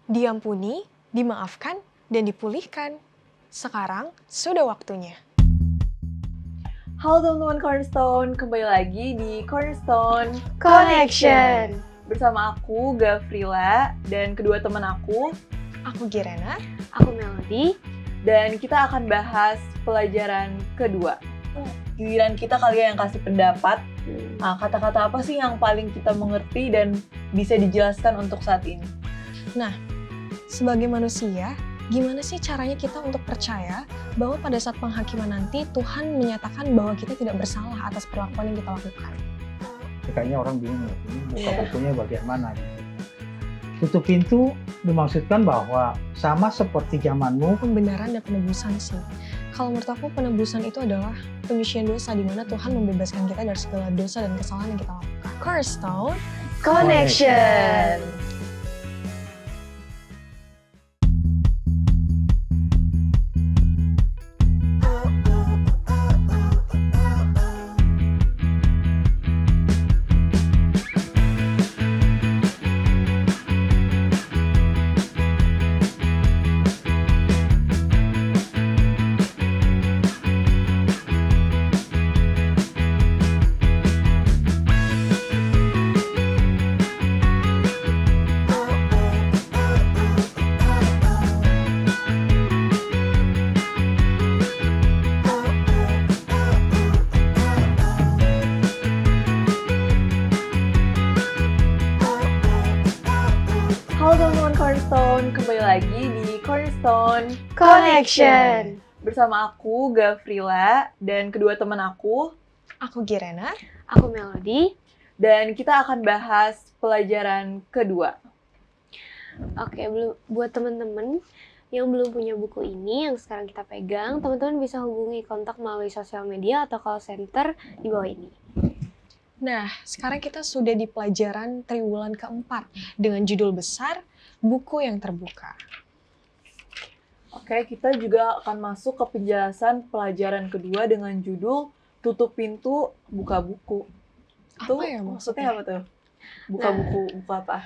diampuni, dimaafkan, dan dipulihkan. Sekarang sudah waktunya. Halo teman-teman Cornerstone, kembali lagi di Cornerstone Connection. Bersama aku, Gavrila, dan kedua teman aku. Aku Girena. Aku Melody. Dan kita akan bahas pelajaran kedua. Giliran kita kali yang kasih pendapat. Kata-kata apa sih yang paling kita mengerti dan bisa dijelaskan untuk saat ini? Nah, sebagai manusia, gimana sih caranya kita untuk percaya bahwa pada saat penghakiman nanti Tuhan menyatakan bahwa kita tidak bersalah atas perlakuan yang kita lakukan? Kayaknya orang bingung, ini buka bukunya bagian mana gitu. Tutup pintu dimaksudkan bahwa sama seperti zamanmu. Pembenaran dan penebusan sih. Kalau menurut aku penebusan itu adalah penyucian dosa di mana Tuhan membebaskan kita dari segala dosa dan kesalahan yang kita lakukan. Cornerstone Connection. Halo teman-teman Cornerstone, kembali lagi di Cornerstone Connection. Bersama aku, Gavrila, dan kedua teman aku. Aku Girena. Aku Melody. Dan kita akan bahas pelajaran kedua. Oke, buat teman-teman yang belum punya buku ini yang sekarang kita pegang, teman-teman bisa hubungi kontak melalui sosial media atau call center di bawah ini. Nah, sekarang kita sudah di pelajaran triwulan keempat dengan judul besar, Buku yang Terbuka. Oke, kita juga akan masuk ke penjelasan pelajaran kedua dengan judul Tutup Pintu, Buka Buku. Apa ya maksudnya? Apa tuh? Buka buku, buku apa?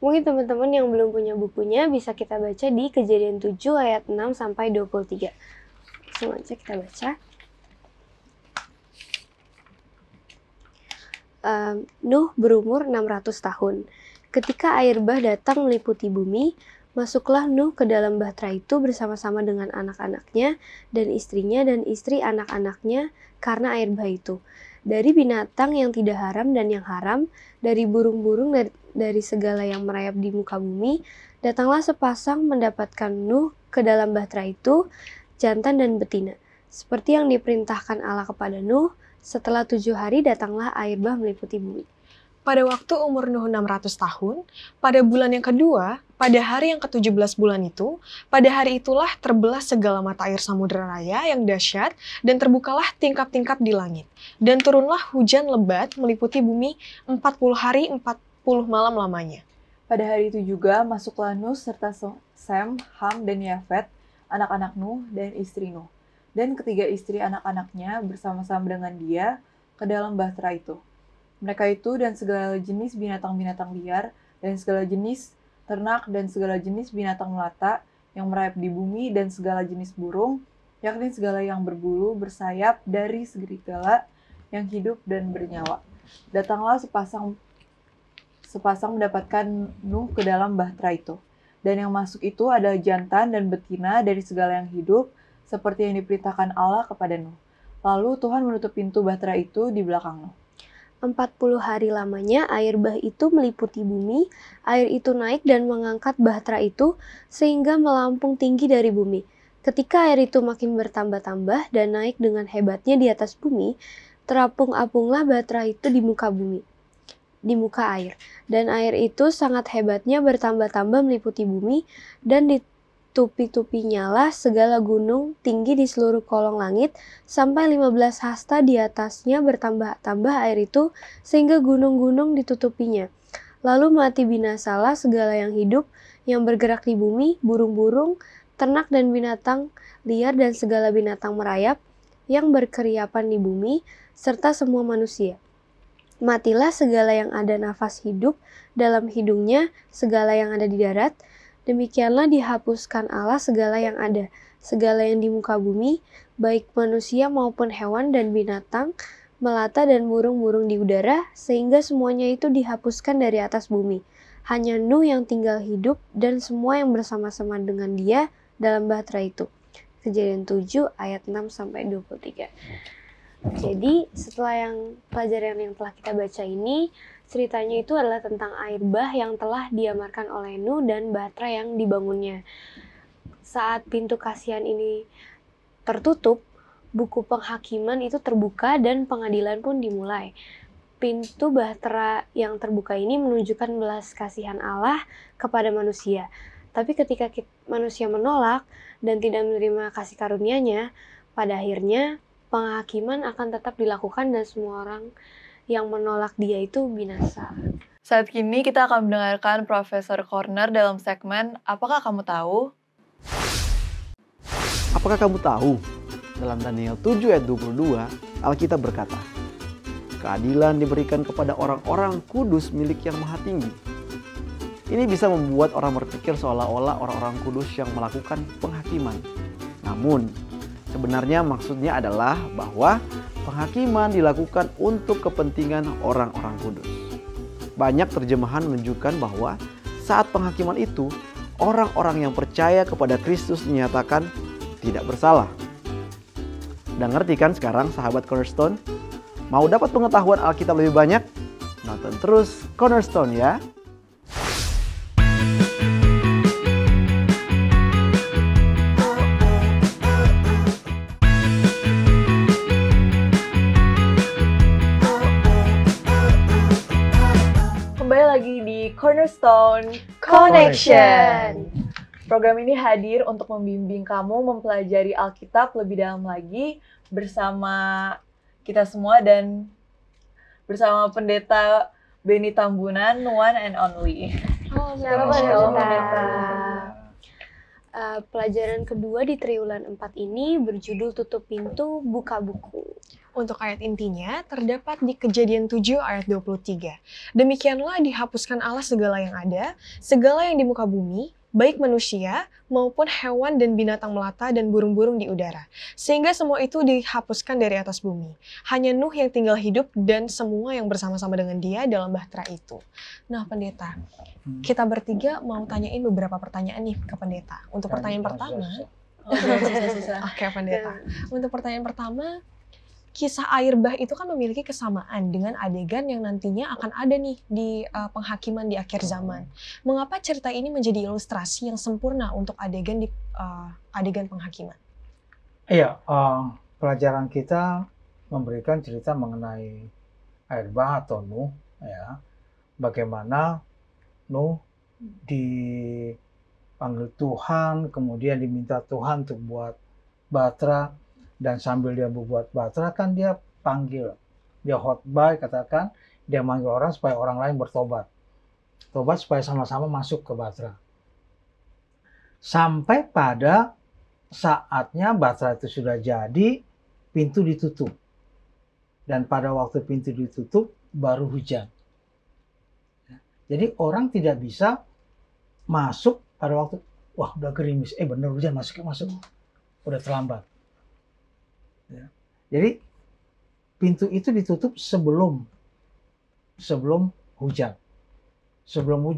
Mungkin teman-teman yang belum punya bukunya bisa kita baca di Kejadian 7 ayat 6 sampai 23. Langsung aja kita baca. Nuh berumur 600 tahun. Ketika air bah datang meliputi bumi, masuklah Nuh ke dalam bahtera itu bersama-sama dengan anak-anaknya dan istrinya dan istri anak-anaknya karena air bah itu. Dari binatang yang tidak haram dan yang haram, dari burung-burung dari segala yang merayap di muka bumi, datanglah sepasang mendapatkan Nuh ke dalam bahtera itu, jantan dan betina. Seperti yang diperintahkan Allah kepada Nuh, setelah 7 hari datanglah air bah meliputi bumi. Pada waktu umur Nuh 600 tahun, pada bulan yang kedua, pada hari yang ke-17 bulan itu, pada hari itulah terbelah segala mata air samudera raya yang dahsyat dan terbukalah tingkap-tingkap di langit. Dan turunlah hujan lebat meliputi bumi 40 hari 40 malam lamanya. Pada hari itu juga masuklah Nuh serta Sem, Ham, dan Yafet, anak-anak Nuh dan istri Nuh. Dan ketiga istri anak-anaknya bersama-sama dengan dia ke dalam bahtera itu. Mereka itu dan segala jenis binatang-binatang liar, dan segala jenis ternak, dan segala jenis binatang melata yang merayap di bumi, dan segala jenis burung, yakni segala yang berbulu, bersayap, dari segala yang hidup dan bernyawa. Datanglah sepasang mendapatkan Nuh ke dalam bahtera itu. Dan yang masuk itu adalah jantan dan betina dari segala yang hidup, seperti yang diperintahkan Allah kepada Nuh. Lalu Tuhan menutup pintu bahtera itu di belakang Nuh. 40 hari lamanya air bah itu meliputi bumi, air itu naik dan mengangkat bahtera itu sehingga melampung tinggi dari bumi. Ketika air itu makin bertambah-tambah dan naik dengan hebatnya di atas bumi, terapung-apunglah bahtera itu di muka bumi, di muka air. Dan air itu sangat hebatnya bertambah-tambah meliputi bumi dan ditupi-tupinya lah segala gunung tinggi di seluruh kolong langit, sampai 15 hasta di atasnya bertambah-tambah air itu, sehingga gunung-gunung ditutupinya. Lalu mati binasalah segala yang hidup, yang bergerak di bumi, burung-burung, ternak dan binatang liar dan segala binatang merayap, yang berkeriapan di bumi, serta semua manusia. Matilah segala yang ada nafas hidup dalam hidungnya, segala yang ada di darat, Demikianlah dihapuskan Allah segala yang ada, segala yang di muka bumi, baik manusia maupun hewan dan binatang, melata dan burung-burung di udara, sehingga semuanya itu dihapuskan dari atas bumi. Hanya Nuh yang tinggal hidup dan semua yang bersama-sama dengan dia dalam bahtera itu. Kejadian 7 ayat 6-23. Jadi setelah pelajaran yang telah kita baca ini, ceritanya itu adalah tentang air bah yang telah diamarkan oleh Nuh dan bahtera yang dibangunnya. Saat pintu kasihan ini tertutup, buku penghakiman itu terbuka dan pengadilan pun dimulai. Pintu bahtera yang terbuka ini menunjukkan belas kasihan Allah kepada manusia. Tapi ketika manusia menolak dan tidak menerima kasih karunia-Nya, pada akhirnya penghakiman akan tetap dilakukan dan semua orang yang menolak dia itu binasa. Saat ini kita akan mendengarkan Profesor Corner dalam segmen Apakah Kamu Tahu? Apakah kamu tahu? Dalam Daniel 7 ayat 22, Alkitab berkata, keadilan diberikan kepada orang-orang kudus milik Yang Maha Tinggi. Ini bisa membuat orang berpikir seolah-olah orang-orang kudus yang melakukan penghakiman. Namun, sebenarnya maksudnya adalah bahwa penghakiman dilakukan untuk kepentingan orang-orang kudus. Banyak terjemahan menunjukkan bahwa saat penghakiman itu, orang-orang yang percaya kepada Kristus dinyatakan tidak bersalah. Udah ngerti kan sekarang sahabat Cornerstone? Mau dapat pengetahuan Alkitab lebih banyak? Nonton terus Cornerstone ya! Kembali lagi di Cornerstone Connection. Program ini hadir untuk membimbing kamu mempelajari Alkitab lebih dalam lagi bersama kita semua dan bersama Pendeta Benny Tambunan, One and Only. Halo Shalom, Pendeta. Pelajaran kedua di triwulan 4 ini berjudul Tutup Pintu, Buka Buku. Untuk ayat intinya terdapat di Kejadian 7 ayat 23. Demikianlah dihapuskan Allah segala yang ada, segala yang di muka bumi, baik manusia maupun hewan dan binatang melata dan burung-burung di udara. Sehingga semua itu dihapuskan dari atas bumi. Hanya Nuh yang tinggal hidup dan semua yang bersama-sama dengan dia dalam bahtera itu. Nah Pendeta, kita bertiga mau tanyain beberapa pertanyaan nih ke Pendeta. Untuk pertanyaan pertama, oke Pendeta. Untuk pertanyaan pertama, kisah air bah itu kan memiliki kesamaan dengan adegan yang nantinya akan ada nih di penghakiman di akhir zaman. Mengapa cerita ini menjadi ilustrasi yang sempurna untuk adegan di adegan penghakiman? Iya, pelajaran kita memberikan cerita mengenai air bah atau Nuh, ya, bagaimana Nuh dipanggil Tuhan, kemudian diminta Tuhan untuk buat bahtera. Dan sambil dia membuat bahtera kan dia panggil, dia khotbah katakan, dia manggil orang supaya orang lain bertobat. Tobat supaya sama-sama masuk ke bahtera. Sampai pada saatnya bahtera itu sudah jadi, pintu ditutup. Dan pada waktu pintu ditutup, baru hujan. Jadi orang tidak bisa masuk pada waktu, wah udah gerimis, bener hujan, masuk. Udah terlambat. Ya. Jadi pintu itu ditutup sebelum hujan. Sebelum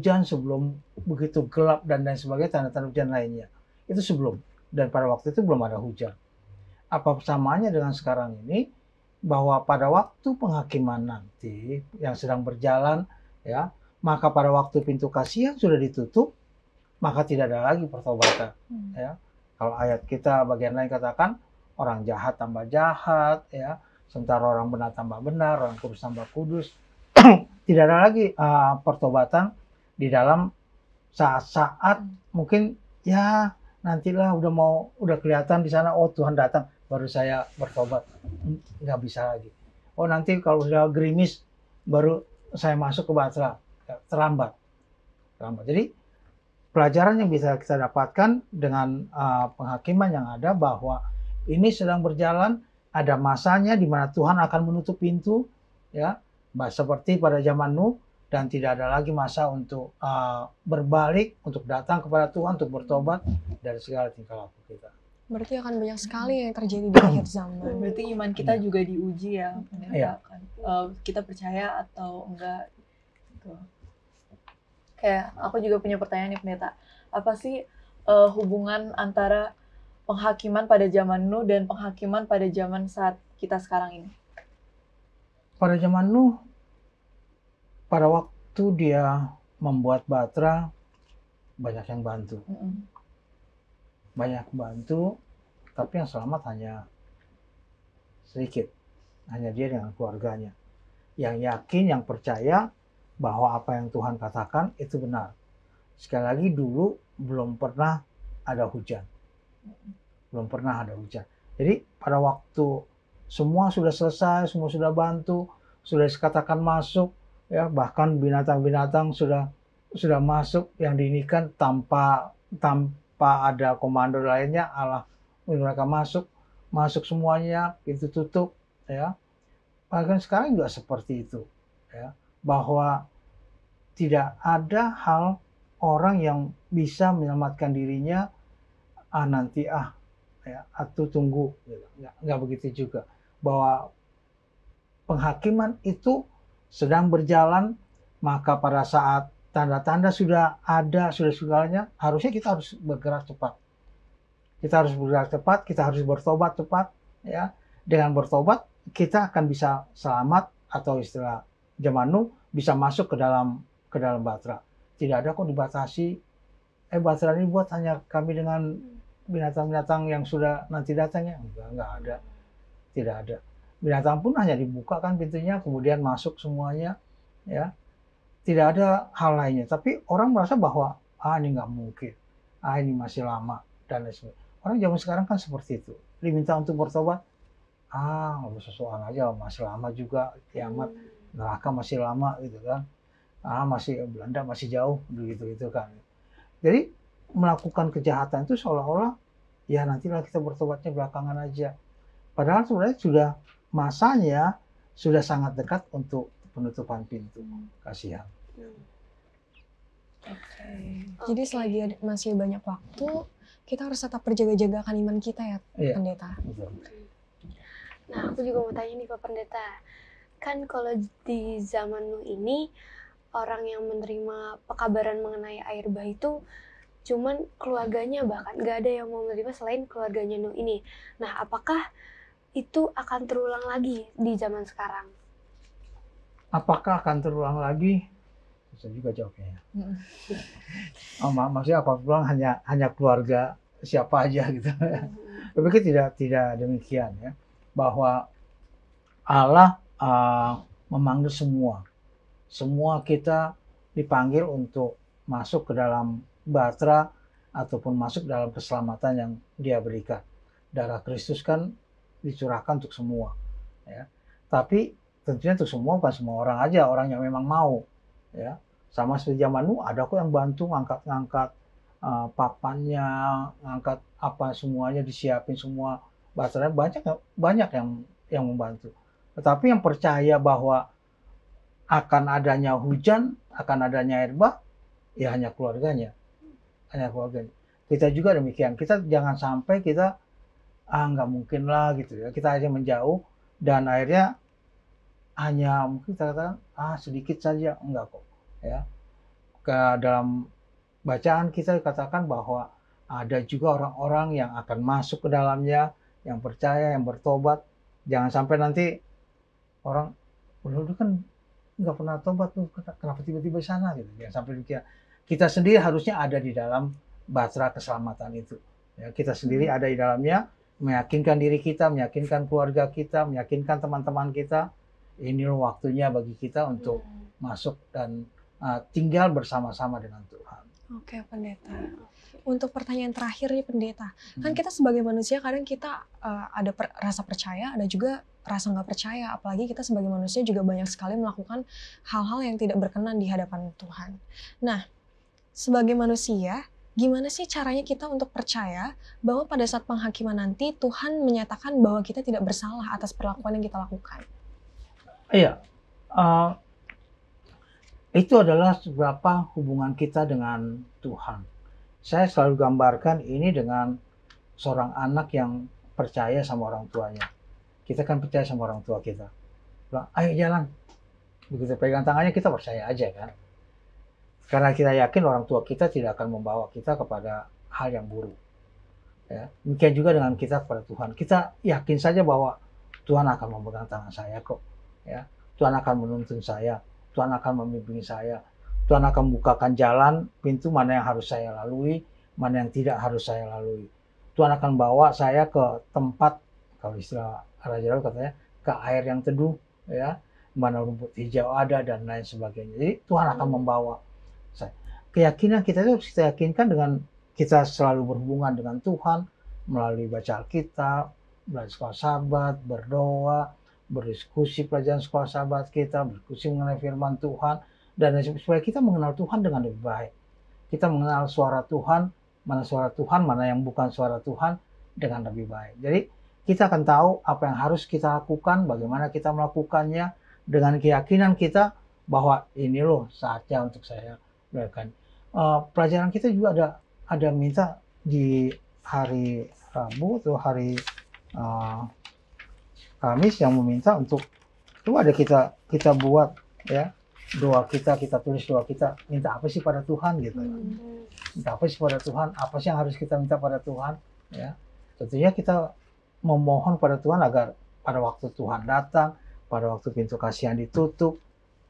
begitu gelap dan lain sebagainya, tanda-tanda hujan lainnya. Itu sebelum. Dan pada waktu itu belum ada hujan. Apa samaannya dengan sekarang ini? Bahwa pada waktu penghakiman nanti yang sedang berjalan, ya, maka pada waktu pintu kasihan sudah ditutup, maka tidak ada lagi pertobatan. Ya. Kalau ayat kita bagian lain katakan, orang jahat tambah jahat, ya, sementara orang benar tambah benar, orang kudus tambah kudus. Tidak ada lagi pertobatan di dalam saat-saat mungkin ya nantilah udah kelihatan di sana, oh Tuhan datang baru saya bertobat. Nggak bisa lagi. Oh nanti kalau sudah gerimis baru saya masuk ke bahtera. Terlambat. Jadi pelajaran yang bisa kita dapatkan dengan penghakiman yang ada bahwa ini sedang berjalan, ada masanya di mana Tuhan akan menutup pintu, ya, seperti pada zaman Nuh, dan tidak ada lagi masa untuk berbalik, untuk datang kepada Tuhan, untuk bertobat dari segala tingkah laku kita. Berarti akan banyak sekali yang terjadi di akhir zaman. Berarti iman kita Iya. juga diuji ya, pendeta. Iya. Kan? Kita percaya atau enggak gitu. Kayak aku juga punya pertanyaan nih pendeta. Apa sih hubungan antara penghakiman pada zaman Nuh dan penghakiman pada zaman saat kita sekarang ini? Pada zaman Nuh, pada waktu dia membuat Batra, banyak yang bantu. Banyak bantu, tapi yang selamat hanya sedikit. Hanya dia dengan keluarganya. Yang yakin, yang percaya bahwa apa yang Tuhan katakan itu benar. Sekali lagi dulu belum pernah ada hujan. Belum pernah ada hujan. Jadi pada waktu semua sudah selesai, semua sudah bantu, sudah dikatakan masuk, ya bahkan binatang-binatang sudah masuk yang diinikan tanpa ada komando lainnya, Allah mereka masuk semuanya, pintu tutup, ya. Bahkan sekarang juga seperti itu, ya, bahwa tidak ada hal orang yang bisa menyelamatkan dirinya nanti ya, atau tunggu, gitu. Nggak begitu juga, bahwa penghakiman itu sedang berjalan, maka pada saat tanda-tanda sudah ada, sudah segalanya, harusnya kita harus bergerak cepat. Kita harus bergerak cepat, kita harus bertobat cepat, ya. Dengan bertobat kita akan bisa selamat, atau istilah zaman Nuh bisa masuk ke dalam Batra. Tidak ada kok dibatasi. Batra ini buat hanya kami dengan binatang-binatang yang sudah nanti datangnya. Enggak ada. Tidak ada. Binatang pun hanya dibuka kan pintunya, kemudian masuk semuanya, ya. Tidak ada hal lainnya. Tapi orang merasa bahwa ini nggak mungkin, ini masih lama dan lain sebagainya. Orang zaman sekarang kan seperti itu. Diminta untuk bertobat, nggak usah soal aja, masih lama juga kiamat, neraka masih lama gitu kan. Masih Belanda masih jauh gitu kan. Jadi melakukan kejahatan itu seolah-olah ya nantilah kita bertobatnya belakangan aja. Padahal sebenarnya sudah masanya sudah sangat dekat untuk penutupan pintu. Kasihan. Jadi selagi masih banyak waktu, kita harus tetap berjaga-jaga akan iman kita ya, Pendeta. Betul. Nah, aku juga mau tanya nih Pak Pendeta. Kan kalau di zaman Nuh ini, orang yang menerima pekabaran mengenai air bah itu cuman keluarganya, bahkan nggak ada yang mau menerima selain keluarganya Nuh ini. Nah, apakah itu akan terulang lagi di zaman sekarang? Apakah akan terulang lagi? Bisa juga jawabnya. Maksudnya apa pulang hanya keluarga siapa aja gitu. Tapi tidak demikian ya. Bahwa Allah memanggil semua. Semua kita dipanggil untuk masuk ke dalam Batra ataupun masuk dalam keselamatan yang Dia berikan. Darah Kristus kan dicurahkan untuk semua, ya. Tapi tentunya untuk semua, bukan semua orang aja, orang yang memang mau, ya. Sama seperti zaman Nuh, ada kok yang bantu ngangkat papannya, ngangkat apa semuanya, disiapin semua Batra, banyak yang membantu. Tetapi yang percaya bahwa akan adanya hujan, akan adanya air bah, ya hanya keluarganya. Kita juga demikian. Kita jangan sampai kita nggak mungkin lah gitu ya. Kita aja menjauh dan akhirnya hanya mungkin kita katakan sedikit saja, enggak kok. Ya. Dalam bacaan kita katakan bahwa ada juga orang-orang yang akan masuk ke dalamnya, yang percaya, yang bertobat. Jangan sampai nanti orang udah kan nggak pernah tobat tuh, kenapa tiba-tiba sana gitu. Jangan sampai demikian. Kita sendiri harusnya ada di dalam Batra keselamatan itu. Ya, kita sendiri ada di dalamnya, meyakinkan diri kita, meyakinkan keluarga kita, meyakinkan teman-teman kita. Ini loh waktunya bagi kita untuk masuk dan tinggal bersama-sama dengan Tuhan. Oke, Pendeta. Untuk pertanyaan terakhir nih, Pendeta. Kan kita sebagai manusia kadang kita ada rasa percaya, ada juga rasa nggak percaya. Apalagi kita sebagai manusia juga banyak sekali melakukan hal-hal yang tidak berkenan di hadapan Tuhan. Nah, sebagai manusia, gimana sih caranya kita untuk percaya bahwa pada saat penghakiman nanti Tuhan menyatakan bahwa kita tidak bersalah atas perlakuan yang kita lakukan? Iya, Itu adalah seberapa hubungan kita dengan Tuhan. Saya selalu gambarkan ini dengan seorang anak yang percaya sama orang tuanya. Kita kan percaya sama orang tua kita. Bilang, ayo jalan. Begitu pegang tangannya kita percaya aja kan. Karena kita yakin orang tua kita tidak akan membawa kita kepada hal yang buruk. Ya, demikian juga dengan kita kepada Tuhan. Kita yakin saja bahwa Tuhan akan memegang tangan saya kok. Ya, Tuhan akan menuntun saya. Tuhan akan membimbing saya. Tuhan akan membukakan jalan, pintu mana yang harus saya lalui, mana yang tidak harus saya lalui. Tuhan akan bawa saya ke tempat, kalau istilah Raja Daud katanya, ke air yang teduh, ya, mana rumput hijau ada dan lain sebagainya. Jadi Tuhan akan membawa saya. Keyakinan kita itu kita yakinkan dengan kita selalu berhubungan dengan Tuhan melalui baca Alkitab, belajar sekolah Sabat, berdoa, berdiskusi pelajaran sekolah Sabat kita, berdiskusi mengenai firman Tuhan, dan supaya kita mengenal Tuhan dengan lebih baik. Kita mengenal suara Tuhan, mana yang bukan suara Tuhan dengan lebih baik. Jadi kita akan tahu apa yang harus kita lakukan, bagaimana kita melakukannya, dengan keyakinan kita bahwa ini loh saatnya untuk saya lakukan. Pelajaran kita juga ada minta di hari Rabu atau hari Kamis yang meminta untuk itu ada kita buat ya doa kita tulis doa kita, minta apa sih pada Tuhan gitu ya. Minta apa sih pada Tuhan, apa sih yang harus kita minta pada Tuhan ya. Tentunya kita memohon pada Tuhan agar pada waktu Tuhan datang, pada waktu pintu kasihan ditutup,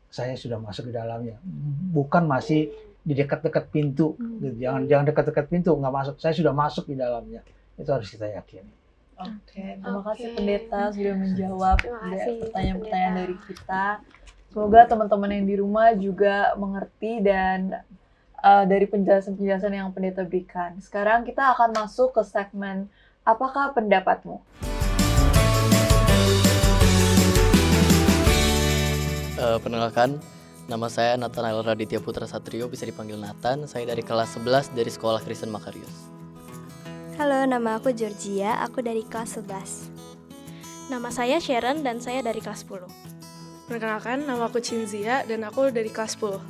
saya sudah masuk ke dalamnya, bukan masih di dekat-dekat pintu gitu. Jangan dekat-dekat pintu, nggak masuk, saya sudah masuk di dalamnya. Itu harus kita yakini. Oke, terima kasih pendeta sudah menjawab pertanyaan-pertanyaan dari kita. Semoga teman-teman yang di rumah juga mengerti dan dari penjelasan-penjelasan yang pendeta berikan. Sekarang kita akan masuk ke segmen Apakah Pendapatmu? Perkenalkan, nama saya Nathanael Raditya Putra Satrio, bisa dipanggil Nathan. Saya dari kelas 11 dari Sekolah Kristen Makarius. Halo, nama aku Georgia, aku dari kelas 11. Nama saya Sharon dan saya dari kelas 10. Perkenalkan, nama aku Cinzia dan aku dari kelas 10.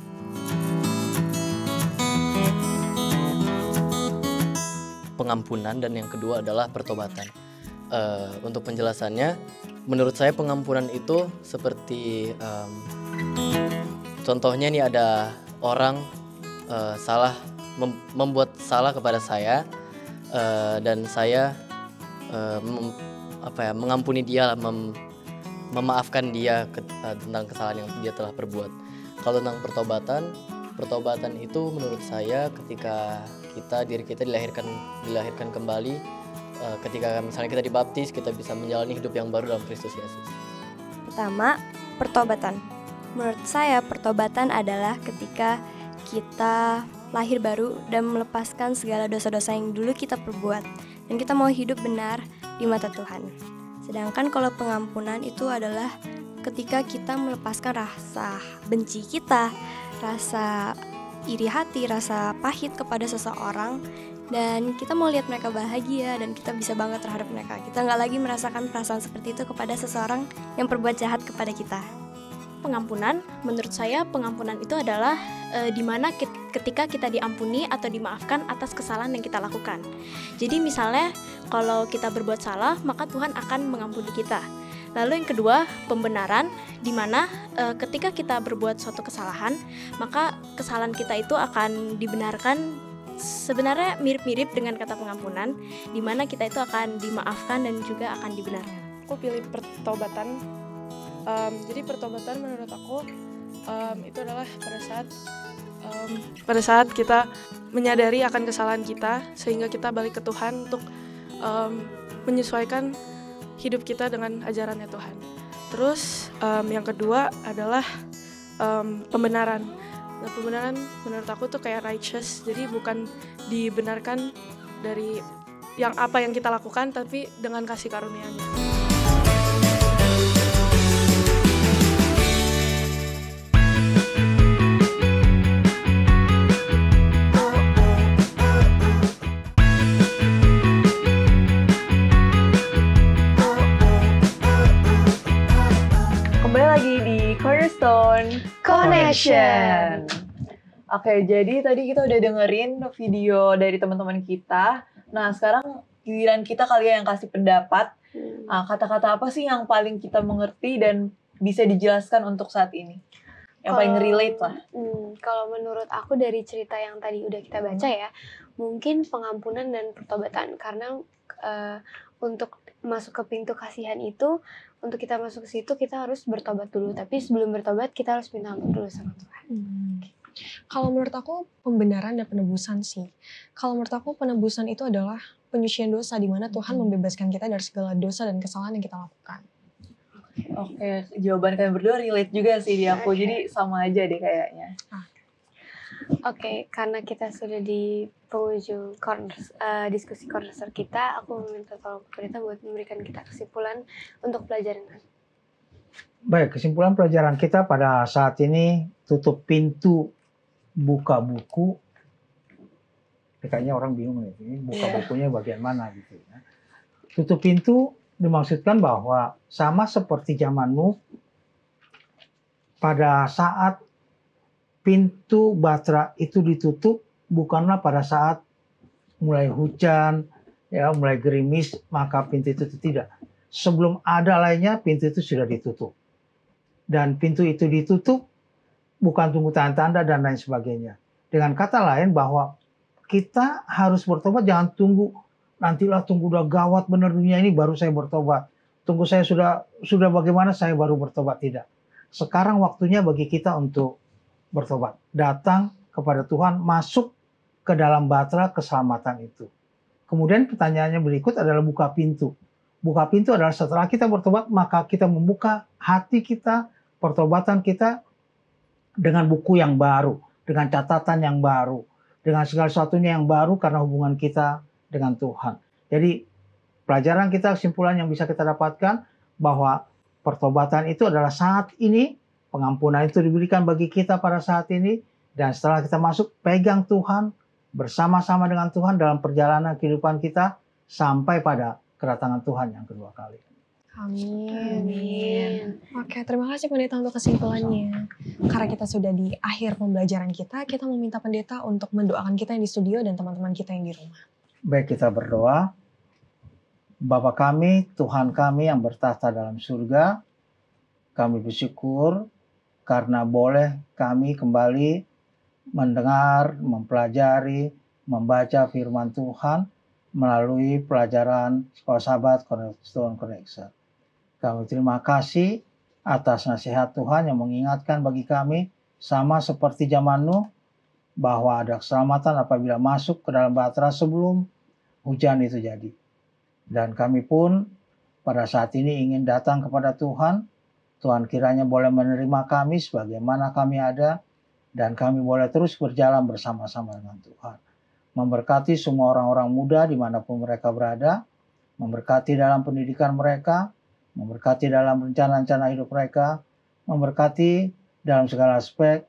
Pengampunan dan yang kedua adalah pertobatan. Untuk penjelasannya, menurut saya pengampunan itu seperti contohnya nih ada orang membuat salah kepada saya. Dan saya mengampuni dia, memaafkan dia tentang kesalahan yang dia telah perbuat. Kalau tentang pertobatan itu menurut saya ketika diri kita dilahirkan kembali, ketika misalnya kita dibaptis, kita bisa menjalani hidup yang baru dalam Kristus Yesus. Pertama, pertobatan. Menurut saya pertobatan adalah ketika kita lahir baru dan melepaskan segala dosa-dosa yang dulu kita perbuat, dan kita mau hidup benar di mata Tuhan. Sedangkan kalau pengampunan itu adalah ketika kita melepaskan rasa benci kita, rasa iri hati, rasa pahit kepada seseorang, dan kita mau lihat mereka bahagia dan kita bisa bangga terhadap mereka. Kita nggak lagi merasakan perasaan seperti itu kepada seseorang yang berbuat jahat kepada kita. Pengampunan, menurut saya pengampunan itu adalah dimana ketika kita diampuni atau dimaafkan atas kesalahan yang kita lakukan. Jadi misalnya kalau kita berbuat salah, maka Tuhan akan mengampuni kita. Lalu yang kedua, pembenaran, dimana ketika kita berbuat suatu kesalahan, maka kesalahan kita itu akan dibenarkan. Sebenarnya mirip-mirip dengan kata pengampunan, dimana kita itu akan dimaafkan dan juga akan dibenarkan. Aku pilih pertobatan. Jadi pertobatan menurut aku itu adalah pada saat kita menyadari akan kesalahan kita, sehingga kita balik ke Tuhan untuk menyesuaikan hidup kita dengan ajarannya Tuhan. Terus yang kedua adalah pembenaran. Nah, pembenaran menurut aku tuh kayak righteous, jadi bukan dibenarkan dari apa yang kita lakukan, tapi dengan kasih karunia-Nya. Kembali lagi di Cornerstone Connection. Oke, jadi tadi kita udah dengerin video dari teman-teman kita. Nah, sekarang giliran kita kali ya yang kasih pendapat. Kata-kata apa sih yang paling kita mengerti dan bisa dijelaskan untuk saat ini? Yang paling relate lah. Kalau menurut aku dari cerita yang tadi udah kita baca ya, mungkin pengampunan dan pertobatan. Karena untuk masuk ke pintu kasihan itu, untuk kita masuk ke situ kita harus bertobat dulu. Tapi sebelum bertobat kita harus minta ampun dulu sama Tuhan. Kalau menurut aku pembenaran dan penebusan sih. Kalau menurut aku penebusan itu adalah penyucian dosa di mana Tuhan membebaskan kita dari segala dosa dan kesalahan yang kita lakukan. Oke, jawaban kalian berdua relate juga sih di aku. Jadi sama aja deh kayaknya. Oke, karena kita sudah di penghujung diskusi corner kita, aku meminta tolong pemerintah buat memberikan kita kesimpulan untuk pelajaran. Baik, kesimpulan pelajaran kita pada saat ini, tutup pintu, buka buku. Kayaknya orang bingung nih, ini buka bukunya bagian mana gitu ya. Tutup pintu dimaksudkan bahwa sama seperti zaman Nuh, pada saat pintu Batra itu ditutup, bukanlah pada saat mulai hujan, ya mulai gerimis, maka pintu itu tidak. Sebelum ada lainnya, pintu itu sudah ditutup. Dan pintu itu ditutup, bukan tunggu tanda-tanda dan lain sebagainya. Dengan kata lain bahwa kita harus bertobat, jangan tunggu, nantilah tunggu udah gawat benar dunia ini baru saya bertobat. Tunggu saya sudah bagaimana saya baru bertobat, tidak. Sekarang waktunya bagi kita untuk bertobat. Datang kepada Tuhan, masuk ke dalam batra keselamatan itu. Kemudian pertanyaannya berikut adalah buka pintu. Buka pintu adalah setelah kita bertobat, maka kita membuka hati kita, pertobatan kita dengan buku yang baru, dengan catatan yang baru, dengan segala sesuatunya yang baru karena hubungan kita dengan Tuhan. Jadi pelajaran kita, kesimpulan yang bisa kita dapatkan bahwa pertobatan itu adalah saat ini, pengampunan itu diberikan bagi kita pada saat ini, dan setelah kita masuk, pegang Tuhan, bersama-sama dengan Tuhan dalam perjalanan kehidupan kita sampai pada kedatangan Tuhan yang kedua kali. Amin. Oke, terima kasih pendeta untuk kesimpulannya. Karena kita sudah di akhir pembelajaran kita meminta pendeta untuk mendoakan kita yang di studio dan teman-teman kita yang di rumah. Baik, kita berdoa. Bapa kami, Tuhan kami yang bertahta dalam surga, kami bersyukur karena boleh kami kembali mendengar, mempelajari, membaca firman Tuhan melalui pelajaran Sekolah Sahabat Cornerstone Connection. Kami terima kasih atas nasihat Tuhan yang mengingatkan bagi kami, sama seperti zaman Nuh, bahwa ada keselamatan apabila masuk ke dalam batra sebelum hujan itu jadi. Dan kami pun pada saat ini ingin datang kepada Tuhan. Tuhan kiranya boleh menerima kami sebagaimana kami ada, dan kami boleh terus berjalan bersama-sama dengan Tuhan. Memberkati semua orang-orang muda dimanapun mereka berada, memberkati dalam pendidikan mereka, memberkati dalam rencana-rencana hidup mereka, memberkati dalam segala aspek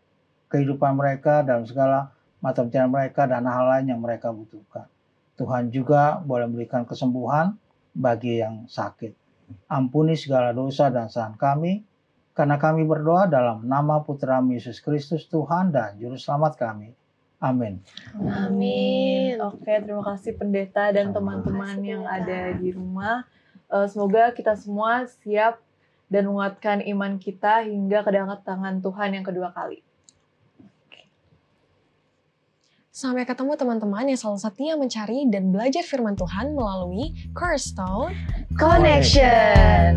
kehidupan mereka, dalam segala mata pencarian mereka, dan hal lain yang mereka butuhkan. Tuhan juga boleh memberikan kesembuhan bagi yang sakit. Ampuni segala dosa dan kesalahan kami, karena kami berdoa dalam nama Putra Yesus Kristus Tuhan dan Juru Selamat kami. Amin. Amin. Oke, terima kasih pendeta dan teman-teman yang ada di rumah. Semoga kita semua siap dan menguatkan iman kita hingga kedatangan Tuhan yang kedua kali. Sampai ketemu teman-teman yang selalu setia mencari dan belajar firman Tuhan melalui Cornerstone Connection.